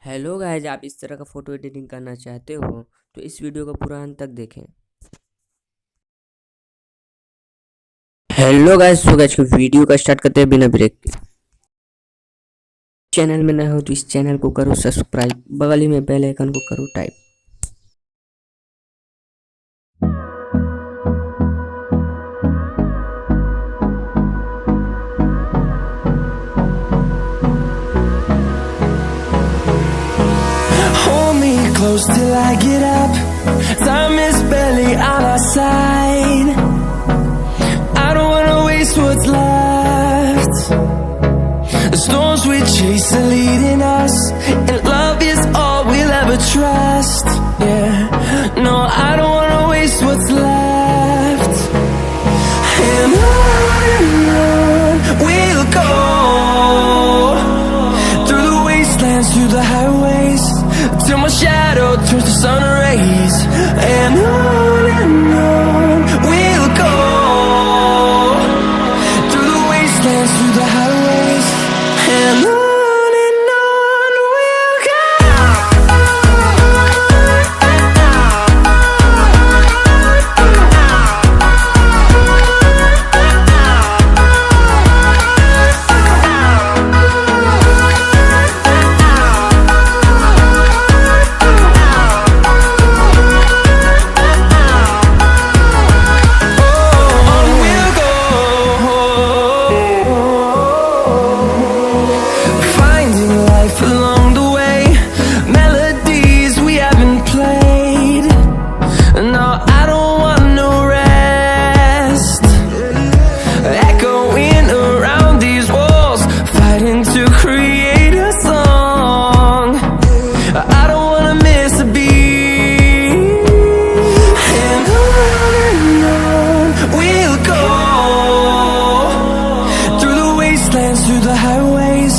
Hello guys, आप इस तरह का फ़ोटो एडिटिंग करना चाहते हो तो इस वीडियो को पूरा अंत तक देखें। Hello guys, so guys video का स्टार्ट करते हैं बिना ब्रेक के। चैनल में नए हो तो इस चैनल को करो सब्सक्राइब, बगल ही में बेल आइकन को करो type. Hold me close till I get up. Time is barely on our side. I don't wanna waste what's left. The storms we chase are leading us, and love is all we'll ever trust. Yeah, no, I don't wanna waste what's left. And on we'll go, through the wastelands, through the highways, till my shadow turns to sun rays. And on we'll go, through the wastelands, through the highways. And on we'll go. Through the highways,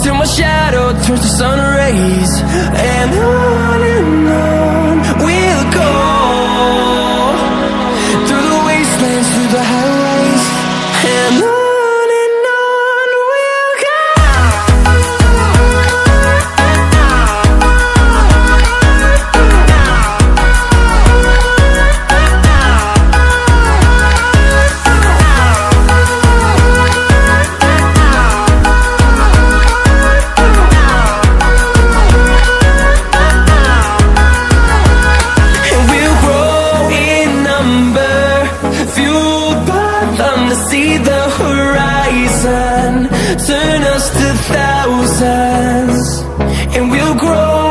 till my shadow turns to sun rays. And on we'll go, through the wastelands, through the highways. And on we'll go. See the horizon, turn us to thousands, and we'll grow